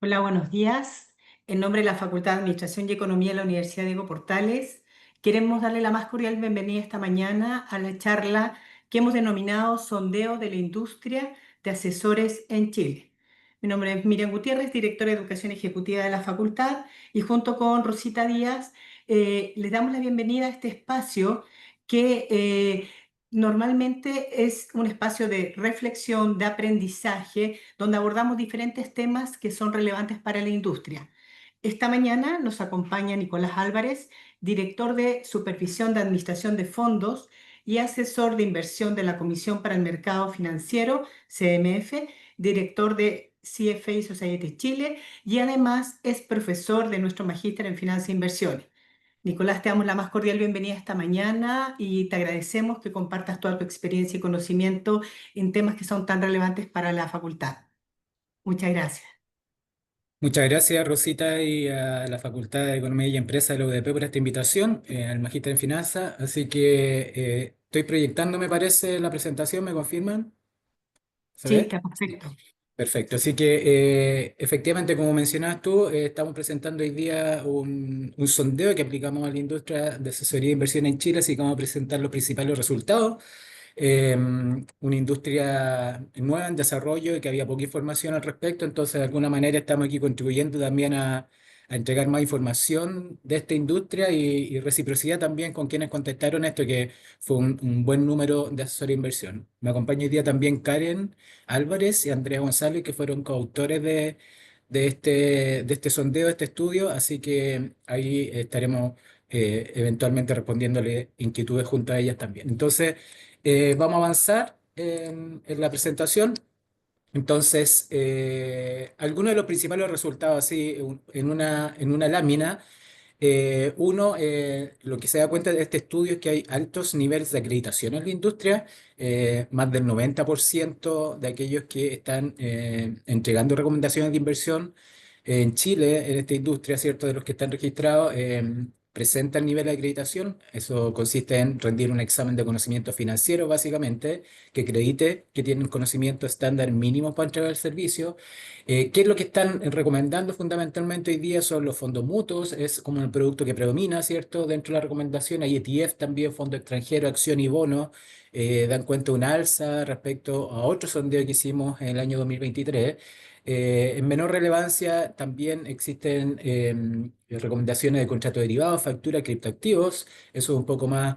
Hola, buenos días. En nombre de la Facultad de Administración y Economía de la Universidad Diego Portales, queremos darle la más cordial bienvenida esta mañana a la charla que hemos denominado Sondeo de la Industria de Asesores en Chile. Mi nombre es Miriam Gutiérrez, directora de Educación Ejecutiva de la Facultad, y junto con Rosita Díaz les damos la bienvenida a este espacio que normalmente es un espacio de reflexión, de aprendizaje, donde abordamos diferentes temas que son relevantes para la industria. Esta mañana nos acompaña Nicolás Álvarez, director de Supervisión de Administración de Fondos y asesor de inversión de la Comisión para el Mercado Financiero, CMF, director de CFA Society Chile y además es profesor de nuestro magíster en Finanzas e Inversiones. Nicolás, te damos la más cordial bienvenida esta mañana y te agradecemos que compartas toda tu experiencia y conocimiento en temas que son tan relevantes para la facultad. Muchas gracias. Muchas gracias, Rosita, y a la Facultad de Economía y Empresa de la UDP por esta invitación, al Magíster en Finanzas. Así que estoy proyectando, me parece, la presentación, ¿me confirman? ¿Se Sí, ve? está perfecto. Perfecto. Así que efectivamente, como mencionabas tú, estamos presentando hoy día un sondeo que aplicamos a la industria de asesoría de inversión en Chile, así que vamos a presentar los principales resultados. Una industria nueva en desarrollo y que había poca información al respecto, entonces de alguna manera estamos aquí contribuyendo también a entregar más información de esta industria y reciprocidad también con quienes contestaron esto, que fue un buen número de asesores de inversión. Me acompaña hoy día también Karen Álvarez y Andrea González, que fueron coautores de este sondeo, de este estudio, así que ahí estaremos eventualmente respondiéndole inquietudes junto a ellas también. Entonces, vamos a avanzar en la presentación. Entonces, algunos de los principales resultados, así, en una lámina, uno, lo que se da cuenta de este estudio es que hay altos niveles de acreditación en la industria, más del 90% de aquellos que están entregando recomendaciones de inversión en Chile, en esta industria, ¿cierto? De los que están registrados, presentan nivel de acreditación. Eso consiste en rendir un examen de conocimiento financiero, básicamente, que acredite que tienen conocimiento estándar mínimo para entregar el servicio. ¿Qué es lo que están recomendando fundamentalmente hoy día? Son los fondos mutuos, es como el producto que predomina, ¿cierto? Dentro de la recomendación hay ETF también, fondo extranjero, acción y bono, dan cuenta de un alza respecto a otro sondeo que hicimos en el año 2023. En menor relevancia también existen recomendaciones de contrato derivado, factura, criptoactivos, eso es un poco más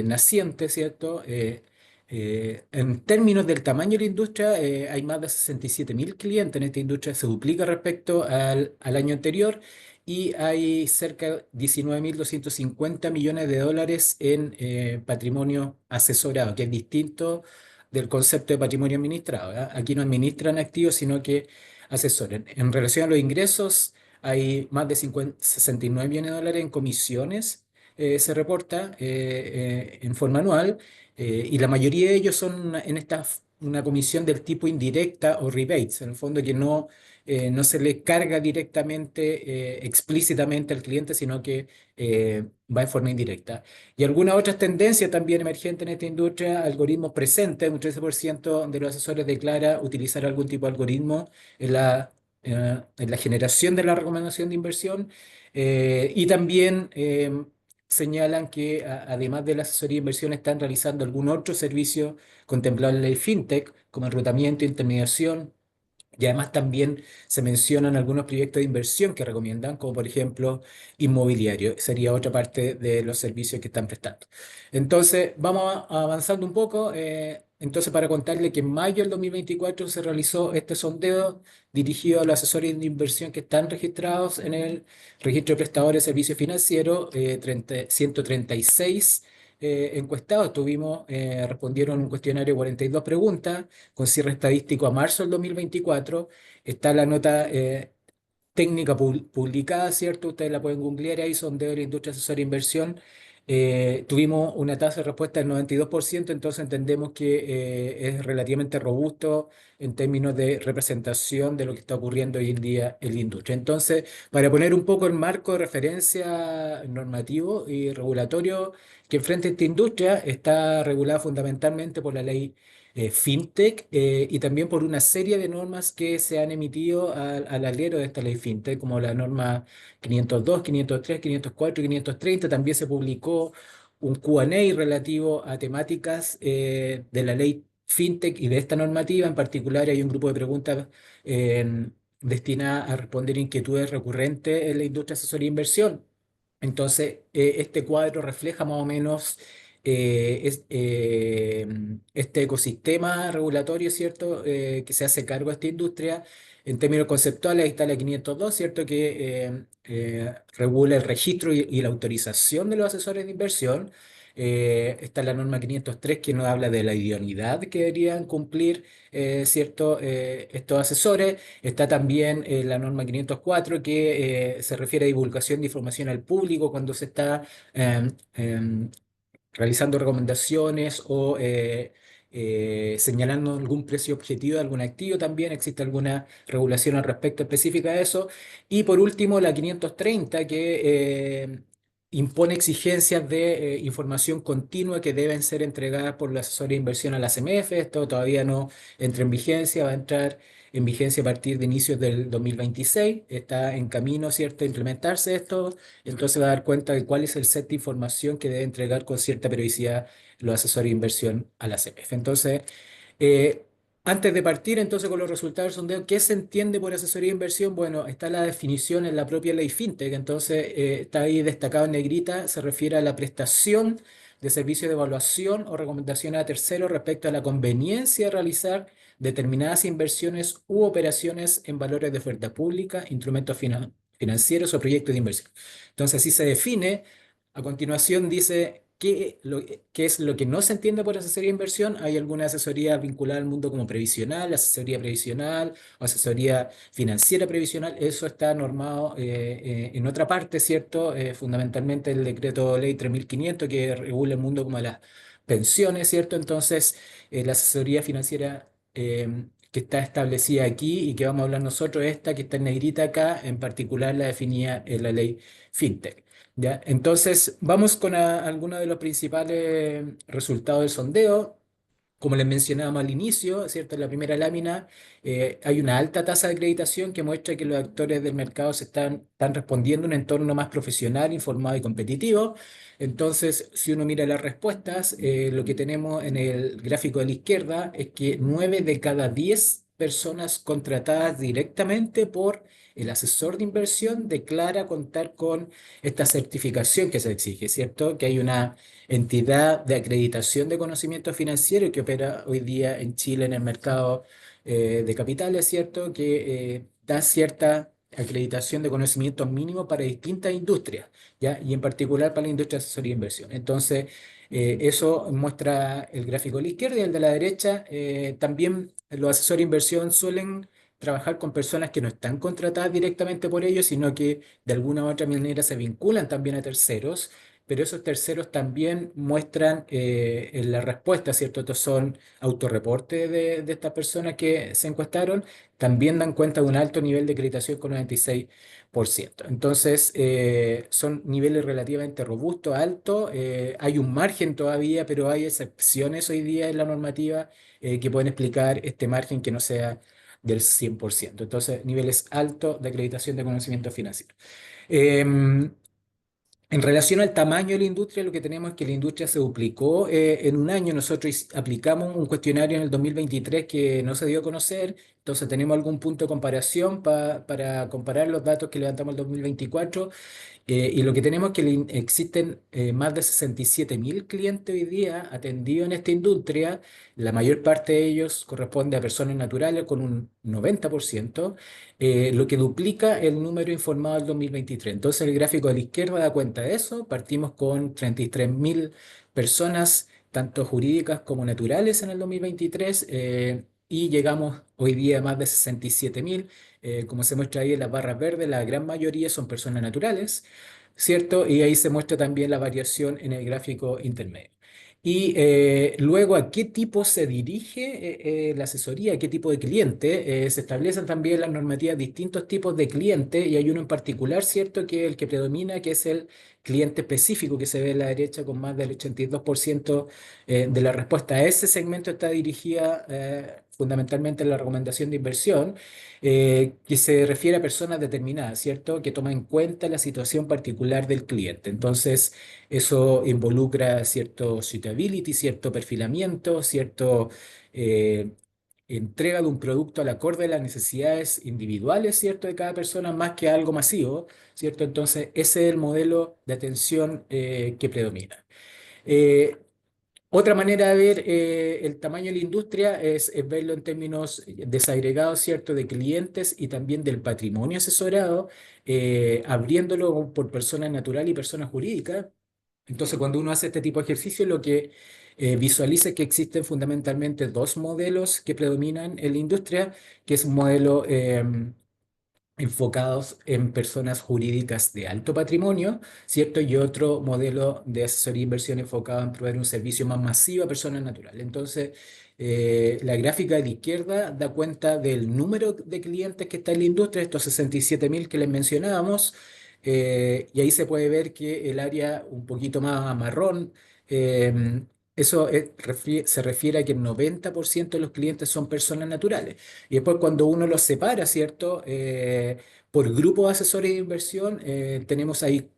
naciente, ¿cierto? En términos del tamaño de la industria, hay más de 67.000 clientes en esta industria, se duplica respecto al año anterior y hay cerca de 19.250 millones de dólares en patrimonio asesorado, que es distinto del concepto de patrimonio administrado, ¿verdad? Aquí no administran activos, sino que asesoran. En relación a los ingresos, hay más de 69 millones de dólares en comisiones, se reporta en forma anual y la mayoría de ellos son una comisión del tipo indirecta o rebates, en el fondo que no se le carga directamente, explícitamente al cliente, sino que va en forma indirecta. Y algunas otras tendencias también emergentes en esta industria, algoritmos presentes, un 13% de los asesores declara utilizar algún tipo de algoritmo en la generación de la recomendación de inversión y también señalan que además de la asesoría de inversión están realizando algún otro servicio contemplado en la ley FinTech, como enrutamiento, intermediación, y además también se mencionan algunos proyectos de inversión que recomiendan, como por ejemplo inmobiliario. Sería otra parte de los servicios que están prestando. Entonces, vamos avanzando un poco. Entonces, para contarle que en mayo del 2024 se realizó este sondeo dirigido a los asesores de inversión que están registrados en el registro de prestadores de servicios financieros, 136 encuestados. Respondieron un cuestionario de 42 preguntas con cierre estadístico a marzo del 2024. Está la nota técnica publicada, ¿cierto? Ustedes la pueden googlear ahí, sondeo de la industria asesora de inversión. Tuvimos una tasa de respuesta del 92%, entonces entendemos que es relativamente robusto en términos de representación de lo que está ocurriendo hoy en día en la industria. Entonces, para poner un poco el marco de referencia normativo y regulatorio que enfrenta esta industria, está regulada fundamentalmente por la ley fintech y también por una serie de normas que se han emitido al alero de esta ley fintech, como la norma 502, 503, 504 y 530. También se publicó un Q&A relativo a temáticas de la ley fintech y de esta normativa. En particular, hay un grupo de preguntas eh, destinadas a responder inquietudes recurrentes en la industria de asesoría e inversión. Entonces, este cuadro refleja más o menos este ecosistema regulatorio, ¿cierto? Que se hace cargo de esta industria. En términos conceptuales, ahí está la 502, ¿cierto? Que regula el registro y la autorización de los asesores de inversión. Está la norma 503 que nos habla de la idoneidad que deberían cumplir, ¿cierto? Estos asesores. Está también la norma 504 que se refiere a divulgación de información al público cuando se está em, em, realizando recomendaciones o señalando algún precio objetivo de algún activo también. Existe alguna regulación al respecto específica de eso. Y por último, la 530 que impone exigencias de información continua que deben ser entregadas por la asesora de inversión a la CMF. Esto todavía no entra en vigencia, va a entrar en vigencia a partir de inicios del 2026. Está en camino, ¿cierto?, a implementarse esto. Entonces va a dar cuenta de cuál es el set de información que debe entregar con cierta periodicidad los asesores de inversión a la CMF. Entonces, eh, antes de partir entonces con los resultados del sondeo, ¿qué se entiende por asesoría de inversión? Bueno, está la definición en la propia ley FinTech, entonces está ahí destacado en negrita, se refiere a la prestación de servicios de evaluación o recomendación a terceros respecto a la conveniencia de realizar determinadas inversiones u operaciones en valores de oferta pública, instrumentos financieros o proyectos de inversión. Entonces, así se define. A continuación dice qué es lo que no se entiende por asesoría de inversión. Hay alguna asesoría vinculada al mundo como previsional, asesoría previsional o asesoría financiera previsional. Eso está normado en otra parte, ¿cierto? Fundamentalmente el decreto ley 3500 que regula el mundo como las pensiones, ¿cierto? Entonces, la asesoría financiera que está establecida aquí y que vamos a hablar nosotros, esta que está en negrita acá, en particular la definida en la ley FinTech. ¿Ya? Entonces, vamos con algunos de los principales resultados del sondeo. Como les mencionábamos al inicio, ¿cierto? En la primera lámina hay una alta tasa de acreditación que muestra que los actores del mercado están respondiendo en un entorno más profesional, informado y competitivo. Entonces, si uno mira las respuestas, lo que tenemos en el gráfico de la izquierda es que 9 de cada 10 personas contratadas directamente por el asesor de inversión declara contar con esta certificación que se exige, ¿cierto? Que hay una entidad de acreditación de conocimiento financiero que opera hoy día en Chile en el mercado de capitales, ¿cierto? Que da cierta acreditación de conocimientos mínimos para distintas industrias, ¿ya? Y en particular para la industria de asesoría e inversión. Entonces, eso muestra el gráfico de la izquierda y el de la derecha. También los asesores de inversión suelen trabajar con personas que no están contratadas directamente por ellos, sino que de alguna u otra manera se vinculan también a terceros, pero esos terceros también muestran en la respuesta, ¿cierto? Estos son autorreportes de estas personas que se encuestaron, también dan cuenta de un alto nivel de acreditación con 96%. Entonces, son niveles relativamente robustos, altos, hay un margen todavía, pero hay excepciones hoy día en la normativa que pueden explicar este margen que no sea del 100%. Entonces, niveles altos de acreditación de conocimiento financiero. Em, en relación al tamaño de la industria, lo que tenemos es que la industria se duplicó en un año. Nosotros aplicamos un cuestionario en el 2023 que no se dio a conocer, entonces tenemos algún punto de comparación para comparar los datos que levantamos en el 2024. Y lo que tenemos es que existen más de 67.000 clientes hoy día atendidos en esta industria. La mayor parte de ellos corresponde a personas naturales con un 90%, lo que duplica el número informado del 2023. Entonces el gráfico de la izquierda da cuenta de eso. Partimos con 33.000 personas, tanto jurídicas como naturales en el 2023, y llegamos hoy día a más de 67.000. Como se muestra ahí en las barras verdes, la gran mayoría son personas naturales, ¿cierto? Y ahí se muestra también la variación en el gráfico intermedio. Y luego, ¿a qué tipo se dirige la asesoría? ¿A qué tipo de cliente? Se establecen también las normativas distintos tipos de cliente y hay uno en particular, ¿cierto?, que es el que predomina, que es el cliente específico que se ve a la derecha con más del 82% de la respuesta. A ese segmento está dirigida fundamentalmente la recomendación de inversión, que se refiere a personas determinadas, ¿cierto?, que toman en cuenta la situación particular del cliente. Entonces, eso involucra cierto suitability, cierto perfilamiento, cierto eh, entrega de un producto al acorde de las necesidades individuales, ¿cierto?, de cada persona, más que algo masivo, ¿cierto? Entonces, ese es el modelo de atención que predomina. Eh, Otra manera de ver el tamaño de la industria es verlo en términos desagregados, ¿cierto?, de clientes y también del patrimonio asesorado, abriéndolo por personas naturales y personas jurídicas. Entonces, cuando uno hace este tipo de ejercicio, lo que visualiza es que existen fundamentalmente dos modelos que predominan en la industria, que es un modelo enfocados en personas jurídicas de alto patrimonio, ¿cierto? Y otro modelo de asesoría e inversión enfocado en proveer un servicio más masivo a personas naturales. Entonces, la gráfica de la izquierda da cuenta del número de clientes que está en la industria, estos 67.000 que les mencionábamos, y ahí se puede ver que el área un poquito más marrón, eh, se refiere a que el 90% de los clientes son personas naturales. Y después cuando uno los separa, ¿cierto? Por grupo de asesores de inversión, tenemos ahí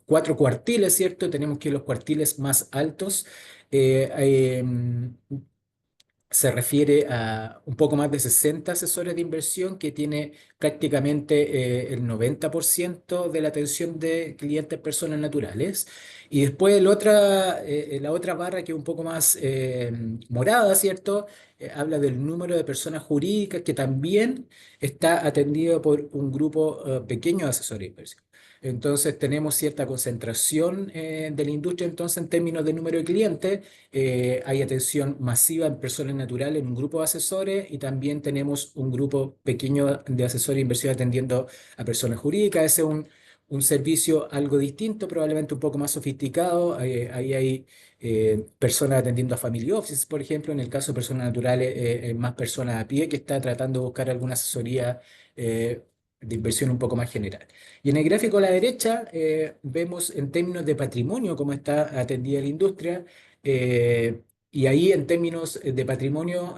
cuatro cuartiles, ¿cierto? Tenemos que los cuartiles más altos eh, em, se refiere a un poco más de 60 asesores de inversión que tiene prácticamente el 90% de la atención de clientes personas naturales. Y después la otra barra que es un poco más morada, ¿cierto? Habla del número de personas jurídicas que también está atendido por un grupo pequeño de asesores de inversión. Entonces tenemos cierta concentración de la industria entonces en términos de número de clientes, hay atención masiva en personas naturales en un grupo de asesores y también tenemos un grupo pequeño de asesores de inversión atendiendo a personas jurídicas. Ese es un servicio algo distinto, probablemente un poco más sofisticado. Ahí hay personas atendiendo a family offices, por ejemplo. En el caso de personas naturales, más personas a pie que está tratando de buscar alguna asesoría de inversión un poco más general. Y en el gráfico a la derecha vemos en términos de patrimonio cómo está atendida la industria. Y ahí en términos de patrimonio,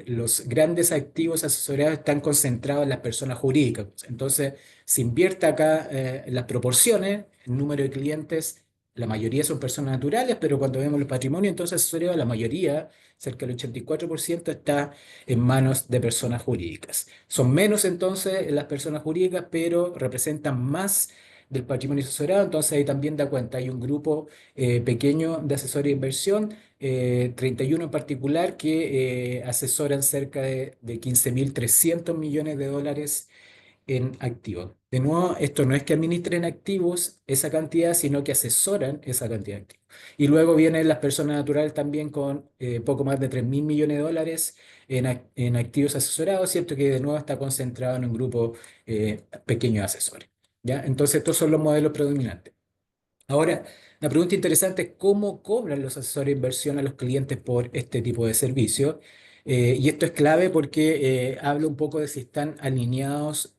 los grandes activos asesorados están concentrados en las personas jurídicas. Entonces, se invierte acá en las proporciones, el número de clientes, la mayoría son personas naturales, pero cuando vemos el patrimonio, entonces asesorado, la mayoría, cerca del 84%, está en manos de personas jurídicas. Son menos entonces las personas jurídicas, pero representan más del patrimonio asesorado, entonces ahí también da cuenta, hay un grupo pequeño de asesores de inversión, 31 en particular, que asesoran cerca de 15.300 millones de dólares en activos. De nuevo, esto no es que administren activos esa cantidad, sino que asesoran esa cantidad de activos. Y luego vienen las personas naturales también con poco más de 3.000 millones de dólares en activos asesorados, ¿cierto? Que de nuevo está concentrado en un grupo pequeño de asesores. ¿Ya? Entonces, estos son los modelos predominantes. Ahora, la pregunta interesante es cómo cobran los asesores de inversión a los clientes por este tipo de servicio. Y esto es clave porque habla un poco de si están alineados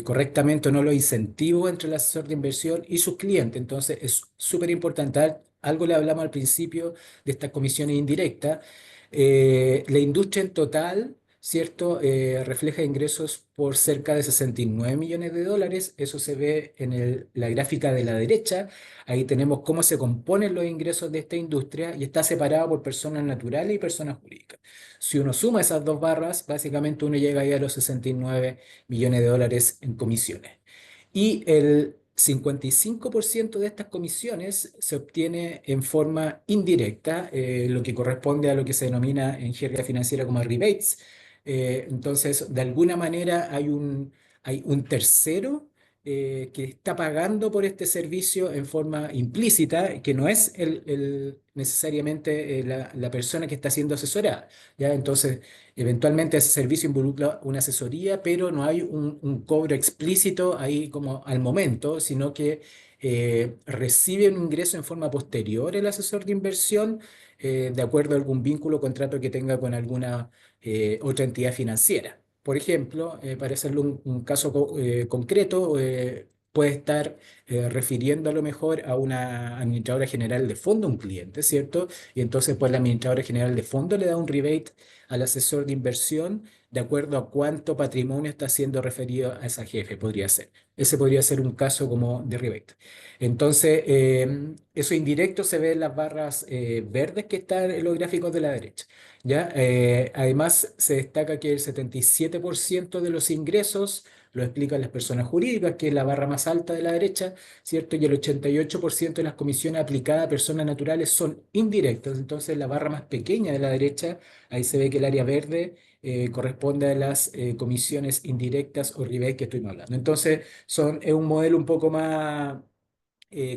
correctamente o no los incentivos entre el asesor de inversión y sus clientes. Entonces, es súper importante. Algo le hablamos al principio de estas comisiones indirectas. La industria en total, ¿cierto? Refleja ingresos por cerca de 69 millones de dólares. Eso se ve en la gráfica de la derecha. Ahí tenemos cómo se componen los ingresos de esta industria y está separado por personas naturales y personas jurídicas. Si uno suma esas dos barras, básicamente uno llega ahí a los 69 millones de dólares en comisiones. Y el 55% de estas comisiones se obtiene en forma indirecta, lo que corresponde a lo que se denomina en jerga financiera como rebates. Entonces, de alguna manera hay un tercero que está pagando por este servicio en forma implícita, que no es necesariamente la persona que está siendo asesorada. ¿Ya? Entonces, eventualmente ese servicio involucra una asesoría, pero no hay un cobro explícito ahí como al momento, sino que recibe un ingreso en forma posterior el asesor de inversión, de acuerdo a algún vínculo o contrato que tenga con alguna otra entidad financiera. Por ejemplo, para hacerle un caso concreto, puede estar refiriendo a lo mejor a una administradora general de fondo, un cliente, ¿cierto? Y entonces, pues la administradora general de fondo le da un rebate al asesor de inversión de acuerdo a cuánto patrimonio está siendo referido a esa jefe, podría ser. Ese podría ser un caso como de rebate. Entonces, eso indirecto se ve en las barras verdes que están en los gráficos de la derecha. ¿Ya? Además, se destaca que el 77% de los ingresos lo explican las personas jurídicas, que es la barra más alta de la derecha, ¿cierto? Y el 88% de las comisiones aplicadas a personas naturales son indirectas. Entonces, la barra más pequeña de la derecha, ahí se ve que el área verde corresponde a las comisiones indirectas o rebates que estuvimos hablando. Entonces, es un modelo un poco más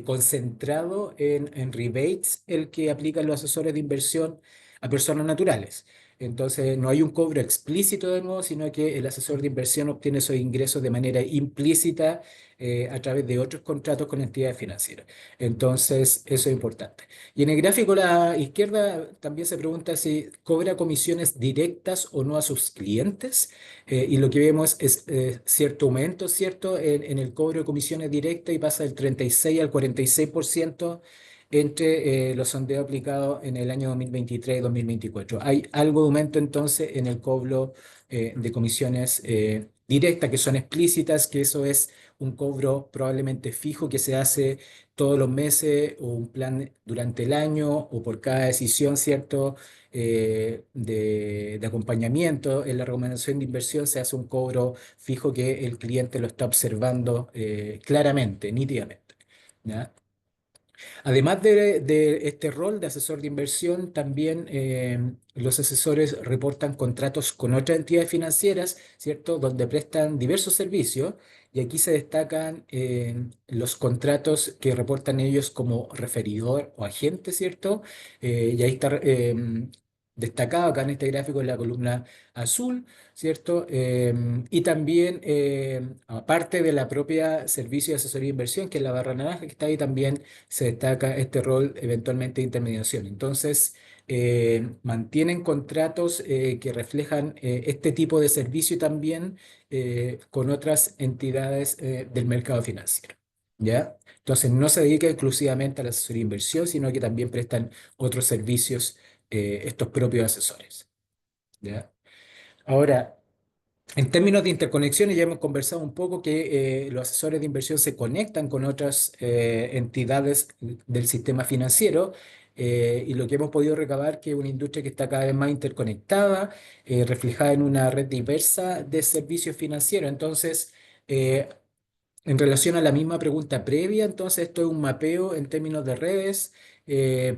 concentrado en rebates el que aplican los asesores de inversión a personas naturales. Entonces, no hay un cobro explícito de nuevo, sino que el asesor de inversión obtiene esos ingresos de manera implícita a través de otros contratos con entidades financieras. Entonces, eso es importante. Y en el gráfico a la izquierda también se pregunta si cobra comisiones directas o no a sus clientes. Y lo que vemos es cierto aumento, ¿cierto? En el cobro de comisiones directas y pasa del 36 al 46% entre los sondeos aplicados en el año 2023 y 2024. Hay algo de aumento entonces en el cobro de comisiones directas que son explícitas, que eso es un cobro probablemente fijo que se hace todos los meses o un plan durante el año o por cada decisión, ¿cierto? De acompañamiento. En la recomendación de inversión se hace un cobro fijo que el cliente lo está observando claramente, nítidamente. ¿Ya? Además de este rol de asesor de inversión, también los asesores reportan contratos con otras entidades financieras, ¿cierto? Donde prestan diversos servicios y aquí se destacan los contratos que reportan ellos como referidor o agente, ¿cierto? Y ahí está destacado acá en este gráfico en la columna azul, ¿cierto? Y también, aparte de la propia servicio de asesoría de inversión, que es la barra naranja que está ahí, también se destaca este rol eventualmente de intermediación. Entonces, mantienen contratos que reflejan este tipo de servicio también con otras entidades del mercado financiero. ¿Ya? Entonces, no se dedica exclusivamente a la asesoría de inversión, sino que también prestan otros servicios estos propios asesores. ¿Ya? Ahora, en términos de interconexiones, ya hemos conversado un poco que los asesores de inversión se conectan con otras entidades del sistema financiero y lo que hemos podido recabar que es una industria que está cada vez más interconectada, reflejada en una red diversa de servicios financieros. Entonces, eh, en relación a la misma pregunta previa, entonces esto es un mapeo en términos de redes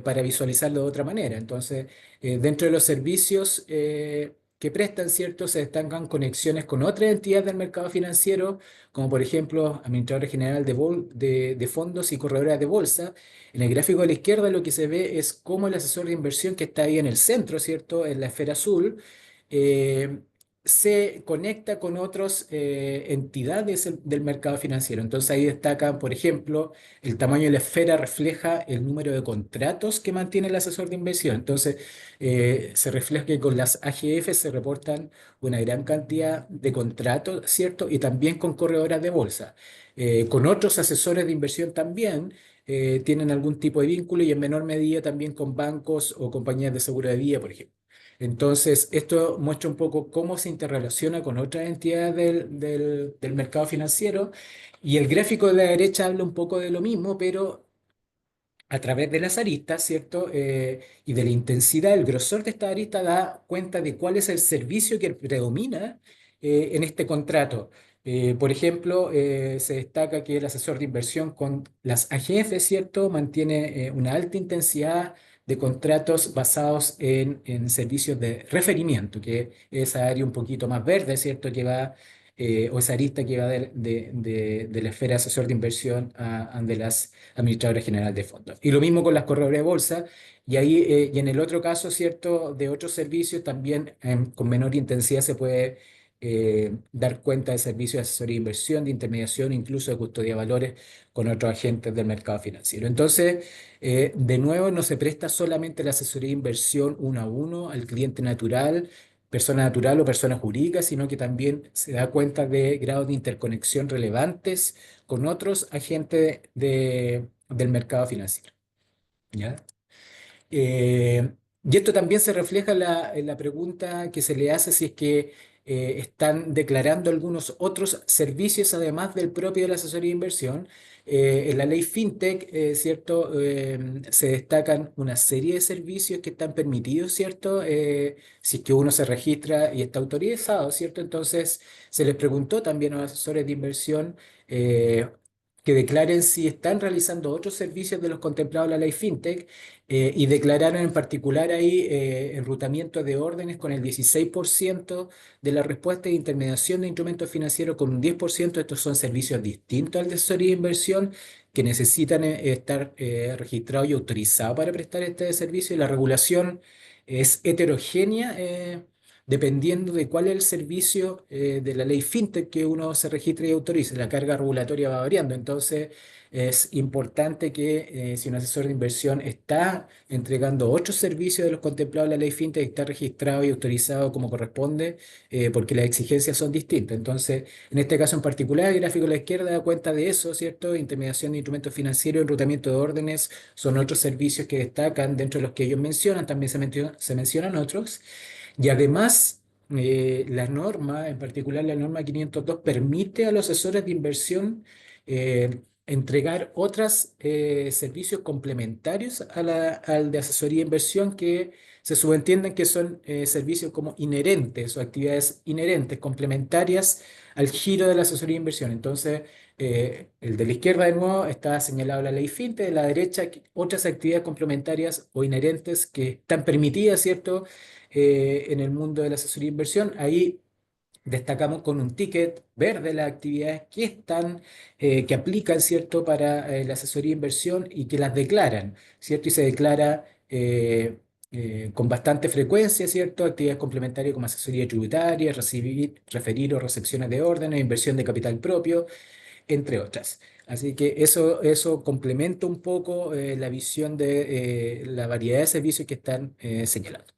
para visualizarlo de otra manera. Entonces, dentro de los servicios que prestan, ¿cierto? Se destacan conexiones con otras entidades del mercado financiero, como por ejemplo, administradores general de fondos y corredoras de bolsa. En el gráfico de la izquierda lo que se ve es cómo el asesor de inversión que está ahí en el centro, ¿cierto? En la esfera azul. eh, Se conecta con otras entidades del mercado financiero. Entonces ahí destacan, por ejemplo, el tamaño de la esfera refleja el número de contratos que mantiene el asesor de inversión. Entonces se refleja que con las AGF se reportan una gran cantidad de contratos, ¿cierto? Y también con corredoras de bolsa. Con otros asesores de inversión también. Tienen algún tipo de vínculo y en menor medida también con bancos o compañías de seguro de vida, por ejemplo. Entonces, esto muestra un poco cómo se interrelaciona con otras entidades del mercado financiero y el gráfico de la derecha habla un poco de lo mismo, pero a través de las aristas, ¿cierto? Y de la intensidad, el grosor de esta arista da cuenta de cuál es el servicio que predomina en este contrato. Por ejemplo, se destaca que el asesor de inversión con las AGF, ¿cierto? Mantiene una alta intensidad de contratos basados en servicios de referimiento, que es esa área un poquito más verde, ¿cierto? Que va o esa arista que va de la esfera de asesor de inversión a de las administradora general de fondos. Y lo mismo con las corredoras de bolsa, y ahí, y en el otro caso, ¿cierto?, de otros servicios también con menor intensidad se puede dar cuenta de servicios de asesoría de inversión, de intermediación, incluso de custodia de valores con otros agentes del mercado financiero. Entonces, de nuevo, no se presta solamente la asesoría de inversión uno a uno al cliente natural, persona natural o persona jurídica, sino que también se da cuenta de grados de interconexión relevantes con otros agentes del mercado financiero. ¿Ya? Y esto también se refleja en la pregunta que se le hace si es que están declarando algunos otros servicios además del propio de la asesoría de inversión. En la ley FinTech, ¿cierto? Se destacan una serie de servicios que están permitidos, ¿cierto? Si es que uno se registra y está autorizado, ¿cierto? Entonces se les preguntó también a los asesores de inversión eh, que declaren si están realizando otros servicios de los contemplados en la ley FinTech y declararon en particular ahí enrutamiento de órdenes con el 16% de la respuesta de intermediación de instrumentos financieros con un 10%. Estos son servicios distintos al de asesoría de inversión que necesitan estar registrados y autorizados para prestar este servicio y la regulación es heterogénea. Dependiendo de cuál es el servicio de la ley FinTech que uno se registre y autorice, la carga regulatoria va variando. Entonces, es importante que si un asesor de inversión está entregando otros servicios de los contemplados en la ley FinTech, está registrado y autorizado como corresponde, porque las exigencias son distintas. Entonces, en este caso en particular, el gráfico de la izquierda da cuenta de eso, ¿cierto? Intermediación de instrumentos financieros, enrutamiento de órdenes, son otros servicios que destacan dentro de los que ellos mencionan, también se mencionan otros. Y además, la norma, en particular la norma 502, permite a los asesores de inversión entregar otros servicios complementarios al de asesoría de inversión que se subentienden que son servicios como inherentes o actividades inherentes, complementarias al giro de la asesoría de inversión. Entonces, el de la izquierda de nuevo está señalado la ley FinTech, de la derecha otras actividades complementarias o inherentes que están permitidas, ¿cierto? En el mundo de la asesoría de inversión. Ahí destacamos con un ticket verde las actividades que están, que aplican, ¿cierto?, para la asesoría de inversión y que las declaran, ¿cierto? Y se declara con bastante frecuencia, ¿cierto? Actividades complementarias como asesoría tributaria, recibir, referir o recepciones de órdenes, inversión de capital propio, entre otras. Así que eso complementa un poco la visión de la variedad de servicios que están señalando.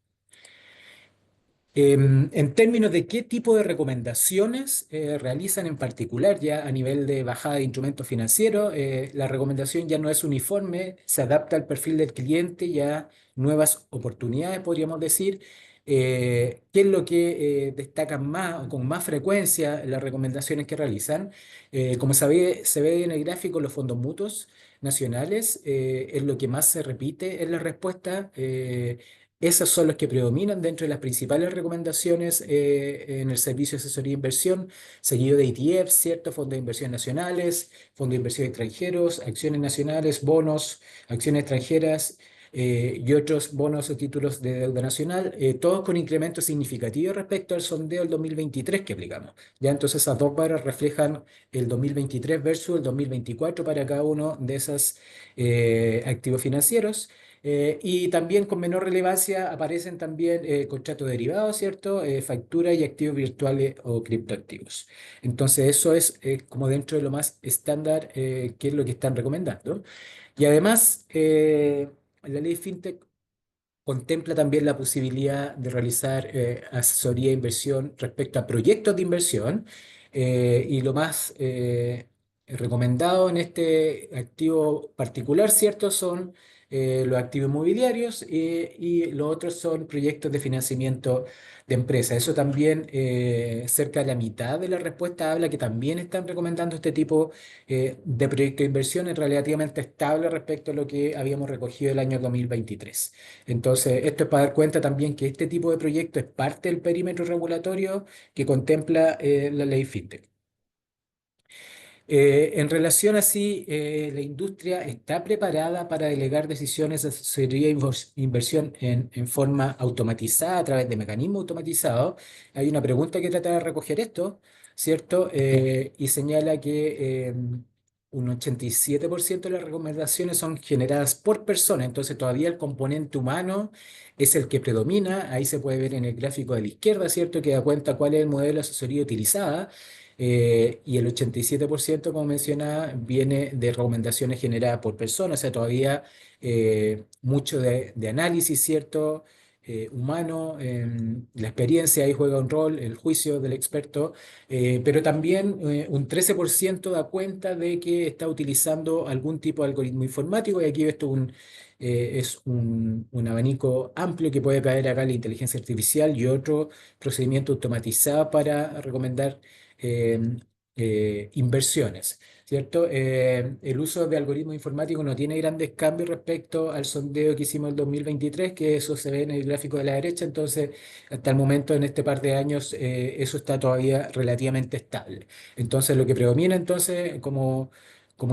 En términos de qué tipo de recomendaciones realizan en particular ya a nivel de bajada de instrumentos financieros, la recomendación ya no es uniforme, se adapta al perfil del cliente y a nuevas oportunidades, podríamos decir. ¿Qué es lo que destacan más o con más frecuencia las recomendaciones que realizan? Como se ve en el gráfico, los fondos mutuos nacionales es lo que más se repite en la respuesta. Esas son las que predominan dentro de las principales recomendaciones en el servicio de asesoría de inversión, seguido de ETFs, ¿cierto? Fondos de inversión nacionales, fondos de inversión extranjeros, acciones nacionales, bonos, acciones extranjeras y otros bonos o títulos de deuda nacional, todos con incrementos significativos respecto al sondeo del 2023 que aplicamos. Ya entonces esas dos barras reflejan el 2023 versus el 2024 para cada uno de esos activos financieros. Y también con menor relevancia aparecen también contratos derivados, ¿cierto? Facturas y activos virtuales o criptoactivos. Entonces eso es como dentro de lo más estándar que es lo que están recomendando. Y además, la ley FinTech contempla también la posibilidad de realizar asesoría de inversión respecto a proyectos de inversión y lo más recomendado en este activo particular, ¿cierto? Son los activos inmobiliarios y los otros son proyectos de financiamiento de empresas. Eso también, cerca de la mitad de la respuesta habla que también están recomendando este tipo de proyecto de inversión es relativamente estable respecto a lo que habíamos recogido el año 2023. Entonces, esto es para dar cuenta también que este tipo de proyecto es parte del perímetro regulatorio que contempla la ley FinTech. En relación así, la industria está preparada para delegar decisiones de asesoría e inversión en forma automatizada a través de mecanismos automatizados. Hay una pregunta que trata de recoger esto, ¿cierto? Y señala que un 87% de las recomendaciones son generadas por persona, entonces todavía el componente humano es el que predomina. Ahí se puede ver en el gráfico de la izquierda, ¿cierto? Que da cuenta cuál es el modelo de asesoría utilizada. Y el 87%, como mencionaba, viene de recomendaciones generadas por personas, o sea, todavía mucho de análisis, ¿cierto? Humano, la experiencia ahí juega un rol, el juicio del experto, pero también un 13% da cuenta de que está utilizando algún tipo de algoritmo informático, y aquí esto es un abanico amplio que puede caer acá la inteligencia artificial y otro procedimiento automatizado para recomendar eh, inversiones. ¿Cierto? El uso de algoritmos informáticos no tiene grandes cambios respecto al sondeo que hicimos en el 2023, que eso se ve en el gráfico de la derecha. Entonces, hasta el momento, en este par de años, eso está todavía relativamente estable. Entonces, lo que predomina entonces como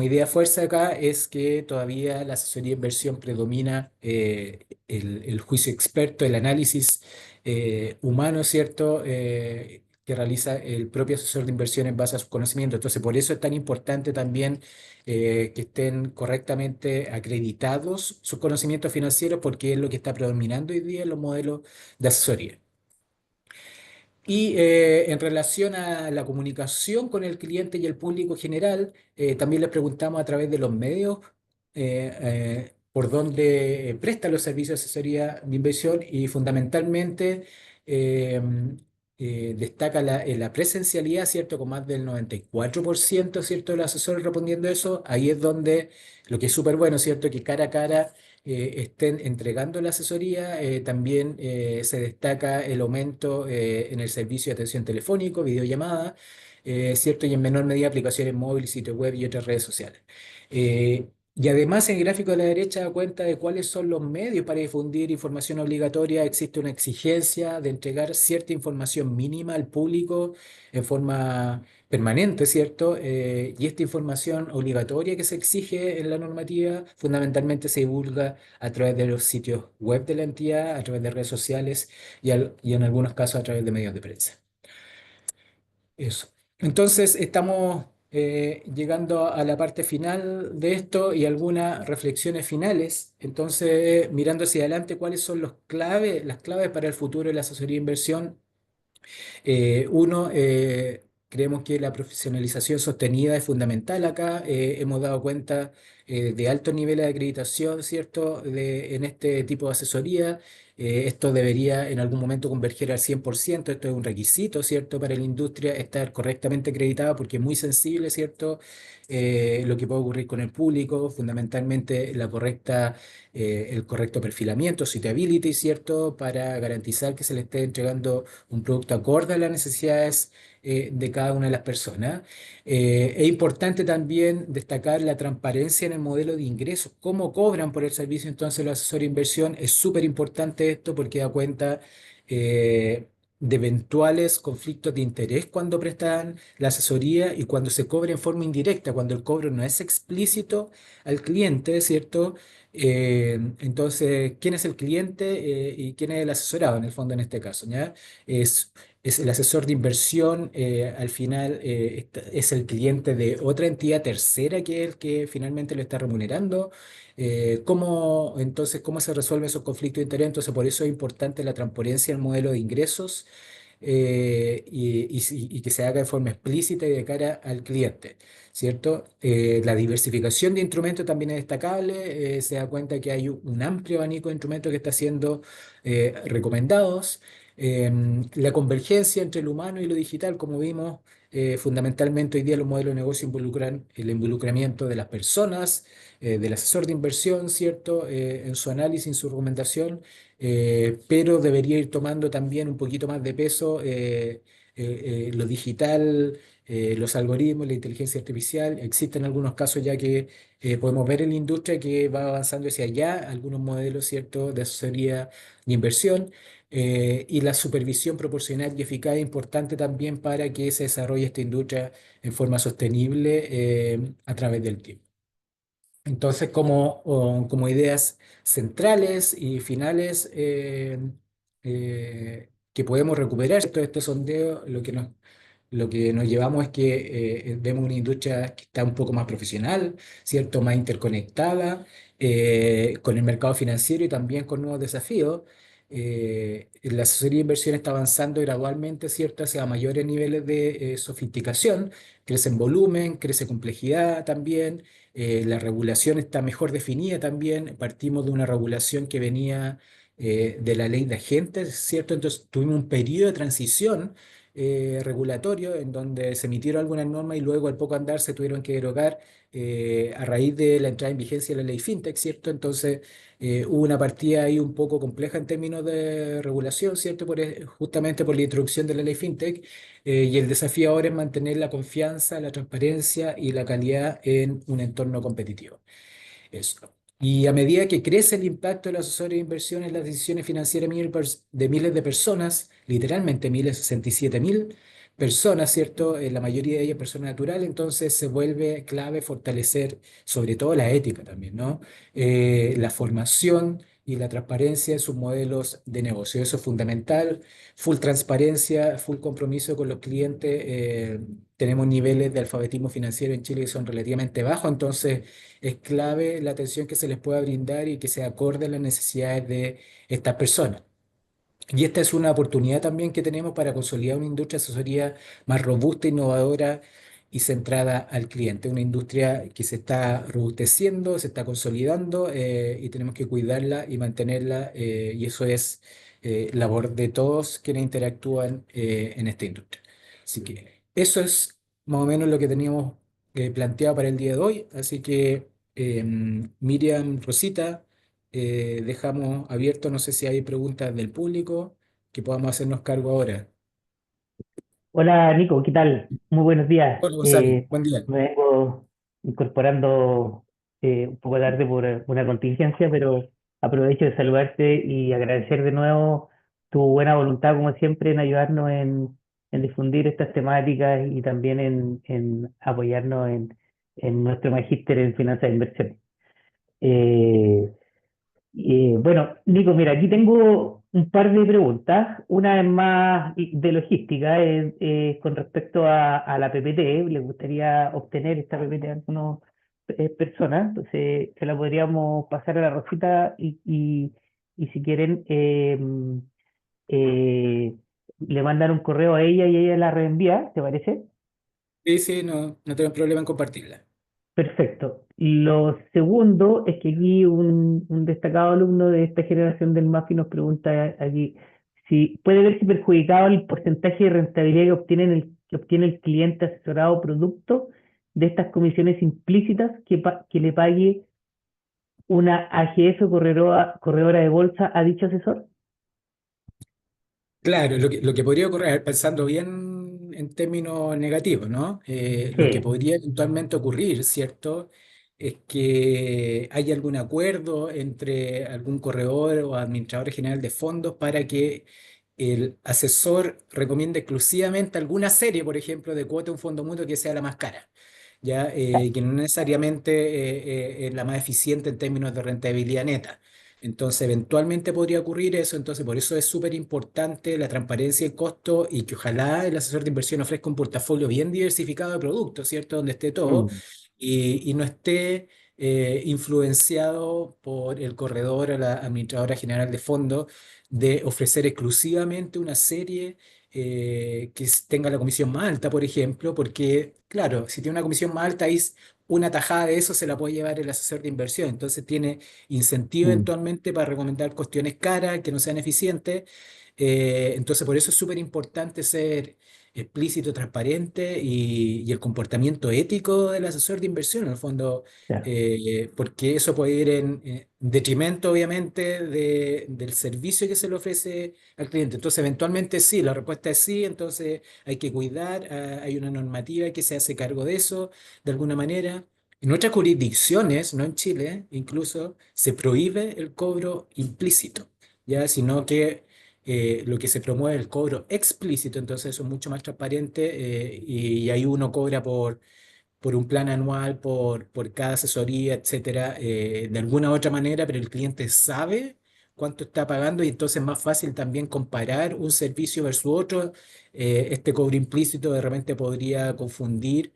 idea fuerza acá es que todavía la asesoría de inversión predomina el juicio experto, el análisis humano, ¿cierto? Que realiza el propio asesor de inversión en base a sus conocimientos. Entonces, por eso es tan importante también que estén correctamente acreditados sus conocimientos financieros, porque es lo que está predominando hoy día en los modelos de asesoría. Y en relación a la comunicación con el cliente y el público general, también les preguntamos a través de los medios por dónde prestan los servicios de asesoría de inversión, y fundamentalmente eh, destaca la presencialidad, ¿cierto? Con más del 94%, ¿cierto? De los asesores respondiendo eso. Ahí es donde lo que es súper bueno, ¿cierto? Que cara a cara estén entregando la asesoría. También se destaca el aumento en el servicio de atención telefónico, videollamada, ¿cierto? Y en menor medida aplicaciones móviles, sitios web y otras redes sociales. Y además, en el gráfico de la derecha da cuenta de cuáles son los medios para difundir información obligatoria. Existe una exigencia de entregar cierta información mínima al público en forma permanente, ¿cierto? Y esta información obligatoria que se exige en la normativa fundamentalmente se divulga a través de los sitios web de la entidad, a través de redes sociales y en algunos casos a través de medios de prensa. Eso. Entonces, estamos llegando a la parte final de esto y algunas reflexiones finales. Entonces, mirando hacia adelante, ¿cuáles son las claves para el futuro de la asesoría de inversión? Uno, creemos que la profesionalización sostenida es fundamental acá. Hemos dado cuenta de altos niveles de acreditación, ¿cierto? En este tipo de asesoría. Esto debería en algún momento converger al 100%. Esto es un requisito, ¿cierto? Para la industria estar correctamente acreditada, porque es muy sensible, ¿cierto? Lo que puede ocurrir con el público, fundamentalmente el correcto perfilamiento, suitability, ¿cierto? Para garantizar que se le esté entregando un producto acorde a las necesidades de cada una de las personas. Es importante también destacar la transparencia en el modelo de ingresos, cómo cobran por el servicio entonces los asesores de inversión. Es súper importante esto porque da cuenta eh, de eventuales conflictos de interés cuando prestan la asesoría y cuando se cobra en forma indirecta, cuando el cobro no es explícito al cliente, ¿cierto? Entonces, ¿quién es el cliente y quién es el asesorado en el fondo en este caso? ¿Ya? Es el asesor de inversión, al final es el cliente de otra entidad tercera que es el que finalmente lo está remunerando. ¿Cómo se resuelven esos conflictos de interés? Entonces, por eso es importante la transparencia en el modelo de ingresos y que se haga de forma explícita y de cara al cliente, ¿cierto? La diversificación de instrumentos también es destacable. Se da cuenta que hay un amplio abanico de instrumentos que está siendo recomendados. La convergencia entre lo humano y lo digital, como vimos, fundamentalmente hoy día los modelos de negocio involucran el involucramiento de las personas, del asesor de inversión, ¿cierto? En su análisis, en su recomendación, pero debería ir tomando también un poquito más de peso lo digital, los algoritmos, la inteligencia artificial. Existen algunos casos ya que podemos ver en la industria que va avanzando hacia allá, algunos modelos, ¿cierto?, de asesoría de inversión. Y la supervisión proporcional y eficaz es importante también para que se desarrolle esta industria en forma sostenible a través del tiempo. Entonces, como ideas centrales y finales que podemos recuperar todo este sondeo, lo que lo que nos llevamos es que vemos una industria que está un poco más profesional, ¿cierto? Más interconectada con el mercado financiero y también con nuevos desafíos. La asesoría de inversión está avanzando gradualmente, ¿cierto? Hacia mayores niveles de sofisticación, crece en volumen, crece complejidad también, la regulación está mejor definida también. Partimos de una regulación que venía de la ley de agentes, ¿cierto? Entonces tuvimos un periodo de transición regulatorio en donde se emitieron algunas normas y luego al poco andar se tuvieron que derogar a raíz de la entrada en vigencia de la ley FinTech, ¿cierto? Entonces hubo una partida ahí un poco compleja en términos de regulación, ¿cierto? Justamente por la introducción de la ley FinTech y el desafío ahora es mantener la confianza, la transparencia y la calidad en un entorno competitivo. Eso. Y a medida que crece el impacto de los asesores de inversión en las decisiones financieras de miles de personas, literalmente miles, 67.000 personas, ¿cierto? La mayoría de ellas personas naturales, entonces se vuelve clave fortalecer sobre todo la ética también, ¿no? La formación y la transparencia en sus modelos de negocio. Eso es fundamental. Full transparencia, full compromiso con los clientes. Tenemos niveles de alfabetismo financiero en Chile que son relativamente bajos, entonces es clave la atención que se les pueda brindar y que se acorde a las necesidades de estas personas. Y esta es una oportunidad también que tenemos para consolidar una industria de asesoría más robusta, innovadora y centrada al cliente. Una industria que se está robusteciendo, se está consolidando y tenemos que cuidarla y mantenerla y eso es labor de todos quienes interactúan en esta industria. Así que eso es más o menos lo que teníamos planteado para el día de hoy. Así que Miriam, Rosita dejamos abierto, no sé si hay preguntas del público que podamos hacernos cargo ahora. Hola Nico, ¿qué tal? Muy buenos días. Hola Gonzalo, buen día. Me vengo incorporando un poco tarde por una contingencia, pero aprovecho de saludarte y agradecer de nuevo tu buena voluntad, como siempre, en ayudarnos en difundir estas temáticas y también en apoyarnos en nuestro magíster en finanzas de inversión. Eh, bueno, Nico, mira, aquí tengo un par de preguntas. Una es más de logística, con respecto a la PPT. Les gustaría obtener esta PPT a algunas personas, entonces se la podríamos pasar a la Rosita y si quieren eh, le mandan un correo a ella y ella la reenvía, ¿te parece? Sí, sí, no, no tengo problema en compartirla. Perfecto. Lo segundo es que aquí un destacado alumno de esta generación del MAFI nos pregunta aquí si puede verse perjudicado el porcentaje de rentabilidad que obtiene el cliente asesorado producto de estas comisiones implícitas que le pague una AGF o corredora de bolsa a dicho asesor. Claro, lo que podría ocurrir, pensando bien en términos negativos, ¿no? Lo que Sí. podría eventualmente ocurrir, ¿cierto? Es que haya algún acuerdo entre algún corredor o administrador general de fondos para que el asesor recomiende exclusivamente alguna serie, por ejemplo, de cuota de un fondo mutuo que sea la más cara, ¿ya? Que no necesariamente es la más eficiente en términos de rentabilidad neta. Entonces, eventualmente podría ocurrir eso, entonces por eso es súper importante la transparencia y el costo y que ojalá el asesor de inversión ofrezca un portafolio bien diversificado de productos, ¿cierto? Donde esté todo Mm, y no esté influenciado por el corredor o la administradora general de fondos de ofrecer exclusivamente una serie tenga la comisión más alta, por ejemplo, porque, claro, si tiene una comisión más alta, ahí una tajada de eso se la puede llevar el asesor de inversión, entonces tiene incentivo mm, eventualmente para recomendar cuestiones caras que no sean eficientes. Entonces, por eso es súper importante ser explícito, transparente y el comportamiento ético del asesor de inversión, en el fondo, ya, porque eso puede ir en detrimento, obviamente, del servicio que se le ofrece al cliente. Entonces, eventualmente sí, la respuesta es sí, entonces hay que cuidar, hay una normativa que se hace cargo de eso, de alguna manera. En otras jurisdicciones, no en Chile, incluso se prohíbe el cobro implícito, ya, sino que lo que se promueve es el cobro explícito, entonces eso es mucho más transparente y ahí uno cobra por un plan anual, por cada asesoría, etcétera, de alguna u otra manera, pero el cliente sabe cuánto está pagando y entonces es más fácil también comparar un servicio versus otro. Este cobro implícito de repente podría confundir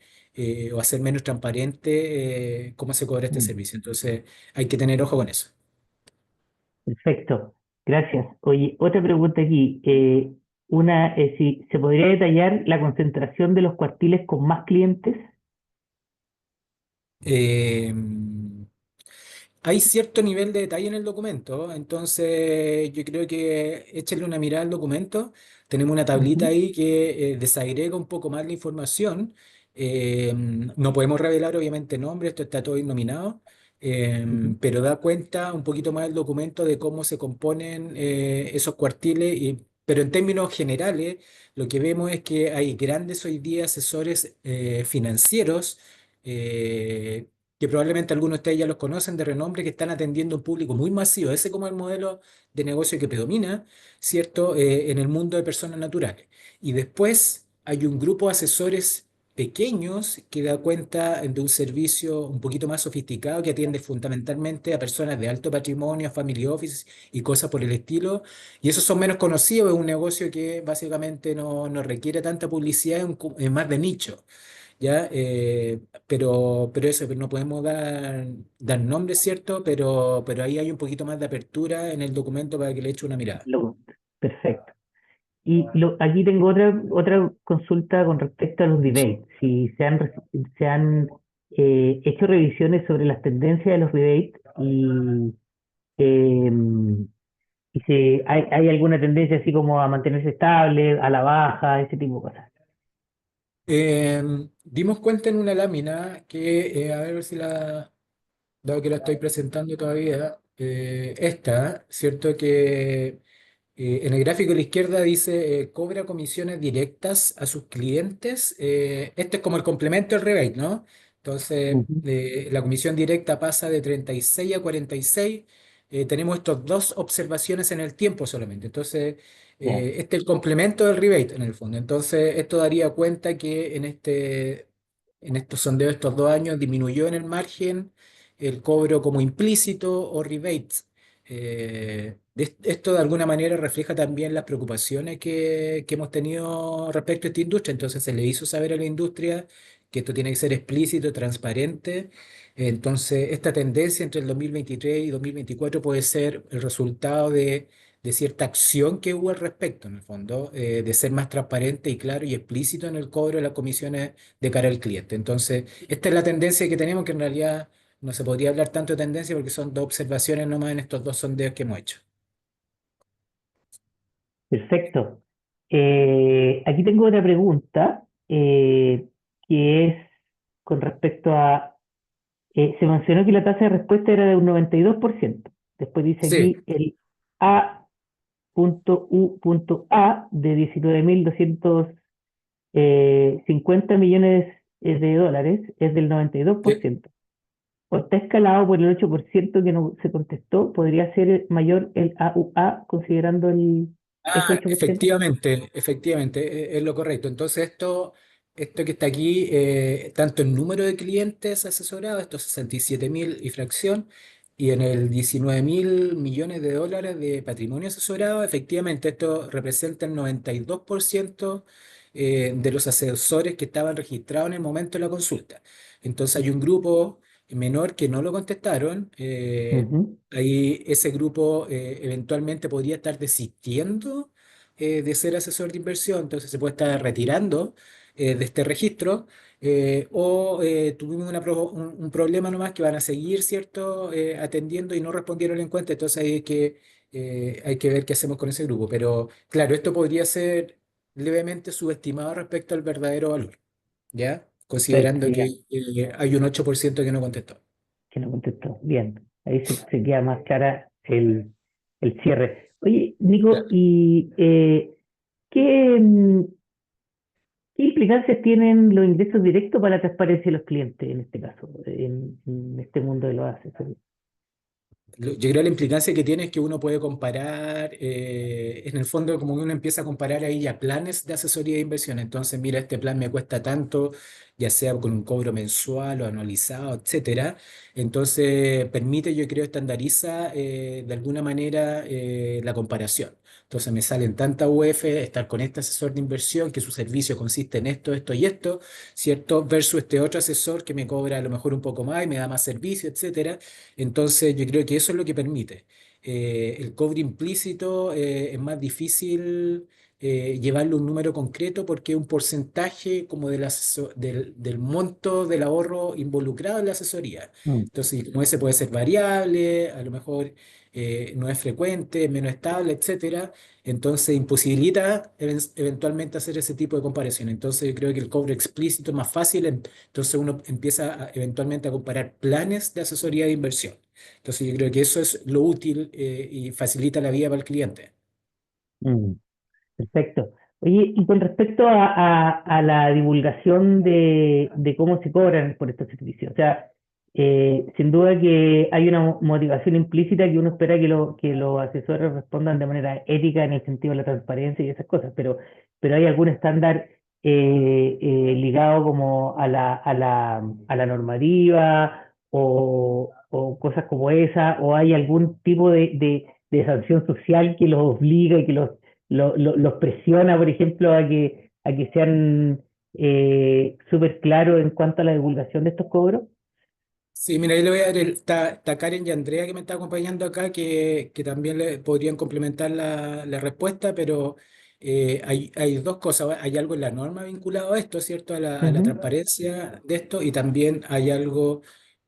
o hacer menos transparente cómo se cobra este Mm. servicio. Entonces hay que tener ojo con eso. Perfecto, gracias. Oye, otra pregunta aquí. Si se podría detallar la concentración de los cuartiles con más clientes. Eh, Hay cierto nivel de detalle en el documento, entonces yo creo que échenle una mirada al documento. Tenemos una tablita Ujú, ahí que desagrega un poco más la información. No podemos revelar obviamente nombres, esto está todo innominado, ujú. pero da cuenta un poquito más el documento de cómo se componen esos cuartiles, pero en términos generales lo que vemos es que hay grandes hoy día asesores financieros. eh, que probablemente algunos de ustedes ya los conocen de renombre, que están atendiendo un público muy masivo. Ese es como el modelo de negocio que predomina, ¿cierto? En el mundo de personas naturales. Y después hay un grupo de asesores pequeños que da cuenta de un servicio un poquito más sofisticado que atiende fundamentalmente a personas de alto patrimonio, family office y cosas por el estilo. Y esos son menos conocidos, es un negocio que básicamente no requiere tanta publicidad, es más de nicho. ¿Ya? Pero eso, no podemos dar nombres, ¿cierto? Pero ahí hay un poquito más de apertura en el documento para que le eche una mirada. Perfecto. Aquí tengo otra consulta con respecto a los rebates. Si se han hecho revisiones sobre las tendencias de los rebates em, y si hay alguna tendencia así como a mantenerse estable, a la baja, ese tipo de cosas. Eh, Dimos cuenta en una lámina que, a ver si dado que la estoy presentando todavía, esta, ¿cierto? Que en el gráfico de la izquierda dice cobra comisiones directas a sus clientes. Este es como el complemento del rebate, ¿no? Entonces, Ujú. la comisión directa pasa de 36 a 46. Tenemos estas dos observaciones en el tiempo solamente. Entonces, Ya. este es el complemento del rebate en el fondo. Entonces, esto daría cuenta que en estos sondeos de estos 2 años disminuyó en el margen el cobro como implícito o rebates. Esto de alguna manera refleja también las preocupaciones que hemos tenido respecto a esta industria. Entonces se le hizo saber a la industria que esto tiene que ser explícito, transparente. Entonces esta tendencia entre el 2023 y 2024 puede ser el resultado de cierta acción que hubo al respecto, en el fondo, de ser más transparente y claro y explícito en el cobro de las comisiones de cara al cliente. Entonces, esta es la tendencia que tenemos, que en realidad no se podría hablar tanto de tendencia porque son dos observaciones nomás en estos dos sondeos que hemos hecho. Perfecto. Aquí tengo otra pregunta que es con respecto a, se mencionó que la tasa de respuesta era de un 92%. Después dice Sí, aquí el A.U.A de 19.250 millones de dólares es del sí. 92%. O está escalado por el 8% que no se contestó, podría ser mayor el AUA considerando ese Ah, 8%. efectivamente, es lo correcto. Entonces, esto que está aquí, tanto en número de clientes asesorados, estos 67.000 y fracción, y en el 19.000 millones de dólares de patrimonio asesorado, efectivamente, esto representa el 92% de los asesores que estaban registrados en el momento de la consulta. Entonces, hay un grupo menor que no lo contestaron. Ujú. Ahí ese grupo eventualmente podría estar desistiendo de ser asesor de inversión, entonces se puede estar retirando de este registro, o tuvimos un problema nomás que van a seguir, ¿cierto? Atendiendo y no respondieron la encuesta, entonces hay que ver qué hacemos con ese grupo. Pero claro, esto podría ser levemente subestimado respecto al verdadero valor, ¿ya? Perfecto, Considerando ya, que hay un 8% que no contestó. que no contestó. Bien, ahí se queda más clara el cierre. Oye, Nico, ¿y qué, qué implicancias tienen los ingresos directos para la transparencia de los clientes en este caso, en este mundo de los asesores? Yo creo que la implicancia que tiene es que uno puede comparar, en el fondo como uno empieza a comparar ahí ya planes de asesoría de inversión, entonces mira, este plan me cuesta tanto, ya sea con un cobro mensual o anualizado, etcétera. Entonces, permite, yo creo, estandariza de alguna manera la comparación. Entonces, me salen tanta UF, estar con este asesor de inversión, que su servicio consiste en esto, esto y esto, ¿cierto? Versus este otro asesor que me cobra a lo mejor un poco más y me da más servicio, etcétera. Entonces, yo creo que eso es lo que permite. El cobro implícito es más difícil llevarle un número concreto porque es un porcentaje como del monto del ahorro involucrado en la asesoría. Mm. Entonces, como ese puede ser variable, a lo mejor no es frecuente, menos estable, etcétera. Entonces, imposibilita eventualmente hacer ese tipo de comparación. Entonces, yo creo que el cobro explícito es más fácil. Entonces, uno empieza eventualmente a comparar planes de asesoría de inversión. Entonces, yo creo que eso es lo útil y facilita la vida para el cliente. Mm. Perfecto. Oye, y con respecto a la divulgación de cómo se cobran por estos servicios, o sea, sin duda que hay una motivación implícita que uno espera que los asesores respondan de manera ética en el sentido de la transparencia y esas cosas, pero hay algún estándar ligado como a la normativa o cosas como esa, o hay algún tipo de sanción social que los obliga y que los presiona, por ejemplo, a que sean súper claros en cuanto a la divulgación de estos cobros. Sí, mira, yo le voy a dar está Karen y Andrea que me está acompañando acá, que también le podrían complementar la respuesta, pero hay dos cosas. Hay algo en la norma vinculado a esto, ¿cierto? A la Ujú. transparencia de esto, y también hay algo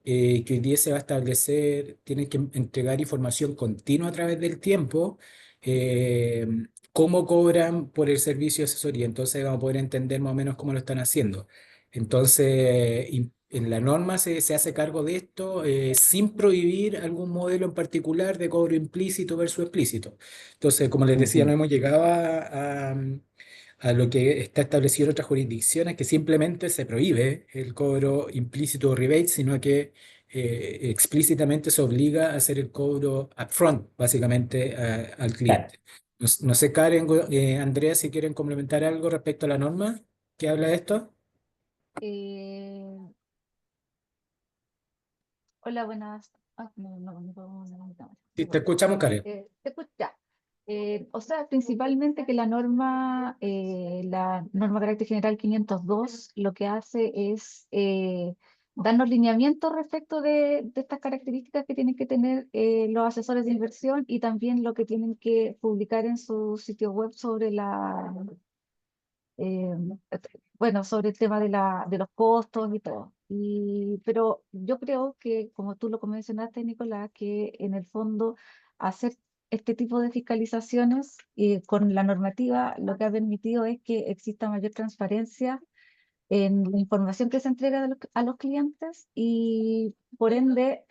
que hoy día se va a establecer, tienen que entregar información continua a través del tiempo, eh, cómo cobran por el servicio de asesoría. Entonces vamos a poder entender más o menos cómo lo están haciendo. Entonces, en la norma se hace cargo de esto sin prohibir algún modelo en particular de cobro implícito versus explícito. Entonces, como les decía, no Ujú. hemos llegado a lo que está establecido en otras jurisdicciones, que simplemente se prohíbe el cobro implícito o rebate, sino que explícitamente se obliga a hacer el cobro upfront, básicamente, al Claro. cliente. No sé, Karen, Andrea, si quieren complementar algo respecto a la norma que habla de esto. Eh, Hola, buenas. No puedo poner mi cámara. Sí, Sí, te bueno. escuchamos, Karen. Te escucho ya. O sea, principalmente que la norma carácter general 502 lo que hace es darnos lineamientos respecto de estas características que tienen que tener los asesores de inversión y también lo que tienen que publicar en su sitio web sobre eh, bueno, sobre el tema de los costos y todo. Pero yo creo que, como tú lo mencionaste, Nicolás, que en el fondo hacer este tipo de fiscalizaciones con la normativa lo que ha permitido es que exista mayor transparencia en la información que se entrega a los clientes y por ende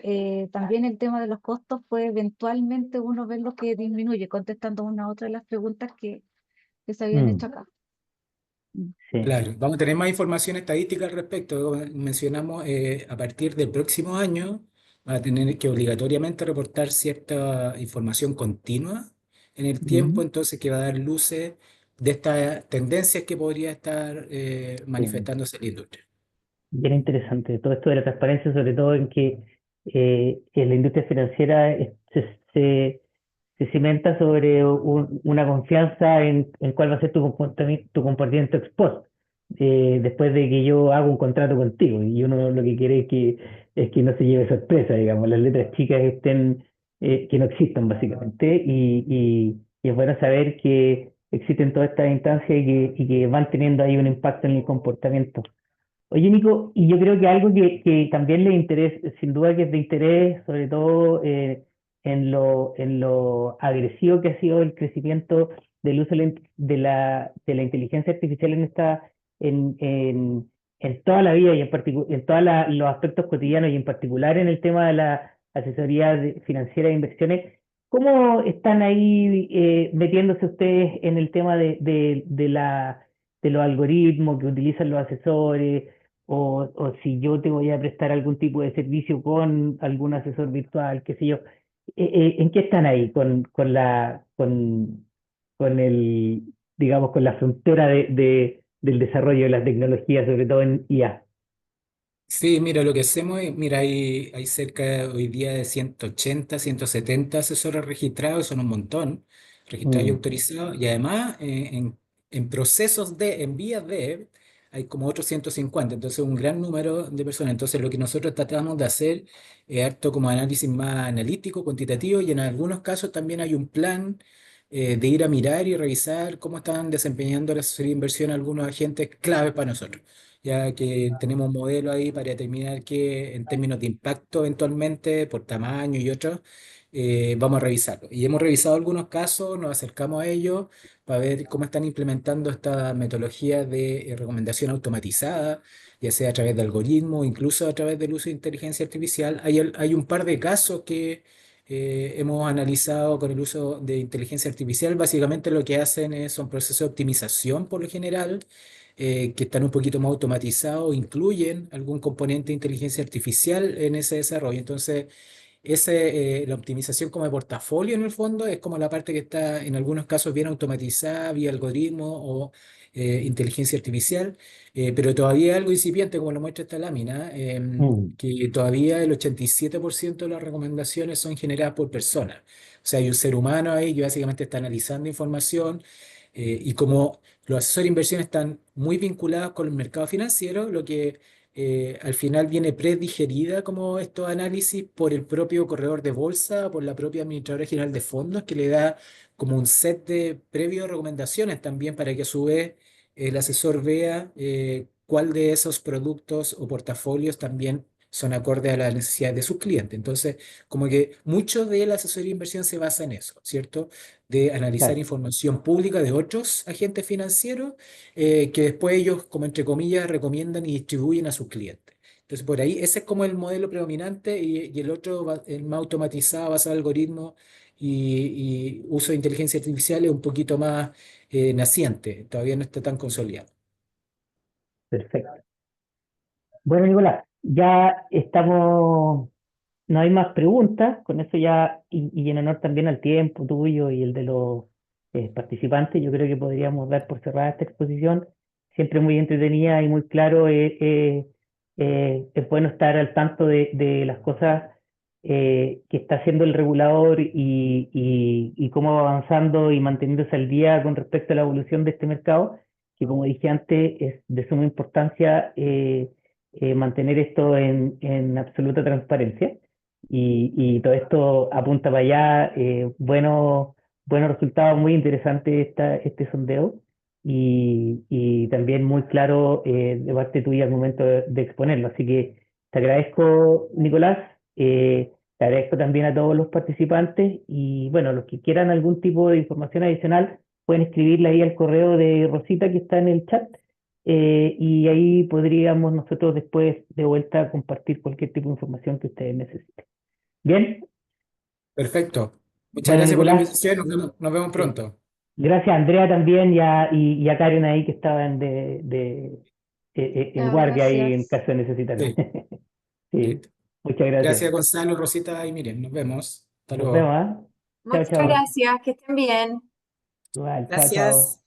también el tema de los costos puede eventualmente uno ver lo que disminuye, contestando una u otra de las preguntas que se habían Mm. hecho acá. Sí. Claro, vamos a tener más información estadística al respecto. Como mencionamos, a partir del próximo año va a tener que obligatoriamente reportar cierta información continua en el tiempo, Ujú. entonces que va a dar luces de estas tendencias que podría estar Sí. manifestándose en la industria. Bien interesante. Todo esto de la transparencia, sobre todo en que en la industria financiera se cimenta sobre una confianza en cuál va a ser tu comportamiento ex post, después de que yo hago un contrato contigo. Y uno lo que quiere es que no se lleve sorpresa, digamos, las letras chicas estén, que no existan básicamente. Y es bueno saber que existen todas estas instancias y que van teniendo ahí un impacto en el comportamiento. Oye, Nico, y yo creo que algo que también le interesa, sin duda que es de interés, sobre todo en lo agresivo que ha sido el crecimiento del uso de la inteligencia artificial en toda la vida y en todos los aspectos cotidianos y en particular en el tema de la asesoría financiera de inversiones. ¿Cómo están ahí metiéndose ustedes en el tema de los algoritmos que utilizan los asesores? O si yo te voy a prestar algún tipo de servicio con algún asesor virtual, qué sé yo. ¿En qué están ahí con el, digamos, con la frontera del desarrollo de la tecnología, sobre todo en IA? Sí, mira, lo que hacemos es, mira, hay cerca hoy día de 180, 170 asesores registrados, son un montón, registrados y Mm, autorizados, y además en procesos en vías de, hay como otros 150, entonces un gran número de personas. Entonces lo que nosotros tratamos de hacer es harto como análisis más analítico, cuantitativo, y en algunos casos también hay un plan de ir a mirar y revisar cómo están desempeñando la asesoría de inversión algunos agentes claves para nosotros, ya que tenemos un modelo ahí para determinar que en términos de impacto eventualmente, por tamaño y otros, vamos a revisarlo. Y hemos revisado algunos casos, nos acercamos a ellos para ver cómo están implementando esta metodología de recomendación automatizada, ya sea a través de algoritmos, incluso a través del uso de inteligencia artificial. Hay un par de casos que hemos analizado con el uso de inteligencia artificial. Básicamente lo que hacen son procesos de optimización por lo general, que están un poquito más automatizados, incluyen algún componente de inteligencia artificial en ese desarrollo. Entonces, la optimización como de portafolio en el fondo es como la parte que está en algunos casos bien automatizada vía algoritmo o inteligencia artificial, pero todavía algo incipiente, como lo muestra esta lámina, mm, que todavía el 87% de las recomendaciones son generadas por personas. O sea, hay un ser humano ahí que básicamente está analizando información, y como los asesores de inversión están muy vinculados con el mercado financiero, lo que al final viene predigerida como estos análisis por el propio corredor de bolsa, por la propia administradora general de fondos, que le da como un set de previas recomendaciones también para que a su vez el asesor vea cuál de esos productos o portafolios también son acordes a las necesidades de sus clientes. Entonces, como que mucho de la asesoría de inversión se basa en eso, ¿cierto? De analizar claro, información pública de otros agentes financieros, que después ellos, como entre comillas, recomiendan y distribuyen a sus clientes. Entonces, por ahí, ese es como el modelo predominante, y el otro, el más automatizado, basado en algoritmos y uso de inteligencia artificial, es un poquito más naciente, todavía no está tan consolidado. perfecto. Bueno, Nicolás, ya estamos, no hay más preguntas, con eso ya, y en honor también al tiempo tuyo y el de los participantes, yo creo que podríamos dar por cerrada esta exposición, siempre muy entretenida y muy claro. Es bueno estar al tanto de las cosas que está haciendo el regulador y cómo va avanzando y manteniéndose al día con respecto a la evolución de este mercado, que como dije antes, es de suma importancia mantener esto en absoluta transparencia. Y todo esto apunta para allá, buenos resultados, muy interesante este sondeo y también muy claro de parte tuya al momento de exponerlo. Así que te agradezco, Nicolás, te agradezco también a todos los participantes y bueno, los que quieran algún tipo de información adicional pueden escribirle ahí al correo de Rosita que está en el chat, y ahí podríamos nosotros después de vuelta compartir cualquier tipo de información que ustedes necesiten. Bien, Perfecto. Muchas bueno, gracias por la Nicolás, invitación. Nos vemos sí. pronto. Gracias a Andrea también y a Karen ahí que estaban en Ya, guardia ahí en gracias. caso de necesitarme. Sí, Sí, listo. muchas Gracias, gracias. Gonzalo, Rosita y Miren. Nos vemos. Hasta Nos vemos, luego. ¿ah? Chao, Muchas chao. gracias, que estén bien. Igual, chao, Gracias. chao.